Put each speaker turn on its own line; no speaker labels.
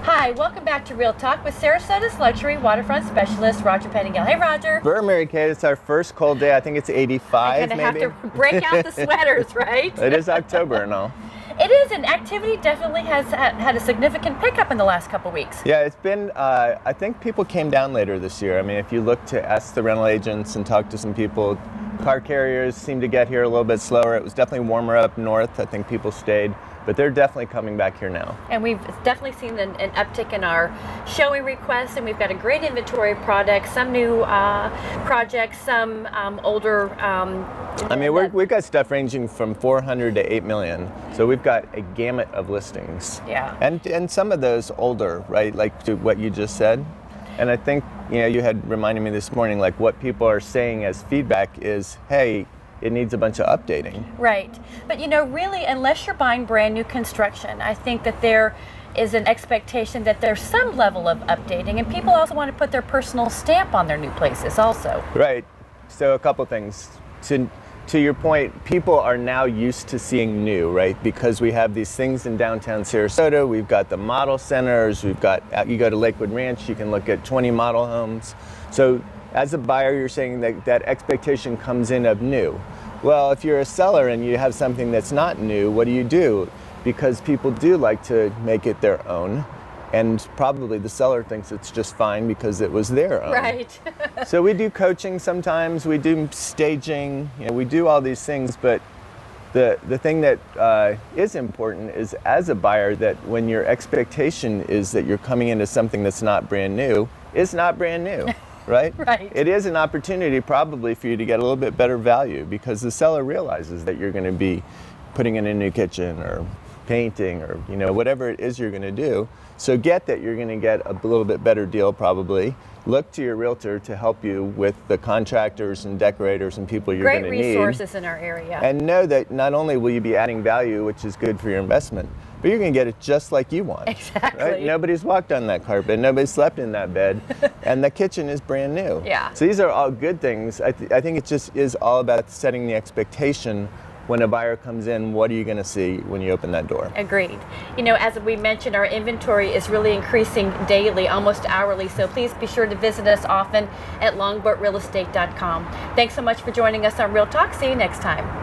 Hi, welcome back to Real Talk with Sarasota's luxury waterfront specialist, Roger Pettingell. Hey, Roger.
Brrrr, Mary Kate, it's our first cold day. I think it's 85
I'm
maybe.
gonna have to break out the sweaters, right?
It is October and all.
It is, and activity definitely has had a significant pickup in the last couple weeks.
Yeah, it's been, I think people came down later this year. I mean, if you look to ask the rental agents and talk to some people, car carriers seem to get here a little bit slower. It was definitely warmer up north. I think people stayed, but they're definitely coming back here now.
And we've definitely seen an uptick in our showing requests, and we've got a great inventory of products, some new projects, some older.
I mean, we've got stuff ranging from 400 to 8 million. So we've got a gamut of listings.
Yeah.
And some of those older, right? Like to what you just said. And I think, you had reminded me this morning, like what people are saying as feedback is, hey, it needs a bunch of updating.
Right. But really, unless you're buying brand new construction, I think that there is an expectation that there's some level of updating, and people also want to put their personal stamp on their new places also.
Right. So a couple things. To your point, people are now used to seeing new, right? Because we have these things in downtown Sarasota. We've got the model centers. We've got, you go to Lakewood Ranch, you can look at 20 model homes. So as a buyer, you're saying that expectation comes in of new. Well, if you're a seller and you have something that's not new, what do? Because people do like to make it their own. And probably the seller thinks it's just fine because it was their own.
Right.
So we do coaching sometimes, we do staging, we do all these things, but the thing that is important is as a buyer that when your expectation is that you're coming into something that's not brand new, it's not brand new, right?
Right.
It is an opportunity probably for you to get a little bit better value because the seller realizes that you're going to be putting in a new kitchen or painting or whatever it is you're going to do. So get that you're going to get a little bit better deal probably. Look to your realtor to help you with the contractors and decorators and people you're going to need.
Great resources in our area.
And know that not only will you be adding value, which is good for your investment, but you're going to get it just like you want.
Exactly.
Right? Nobody's walked on that carpet. Nobody slept in that bed. And the kitchen is brand new.
Yeah.
So these are all good things. I think it just is all about setting the expectation. When a buyer comes in, what are you going to see when you open that door?
Agreed. As we mentioned, our inventory is really increasing daily, almost hourly, so please be sure to visit us often at longboatrealestate.com. Thanks so much for joining us on Real Talk. See you next time.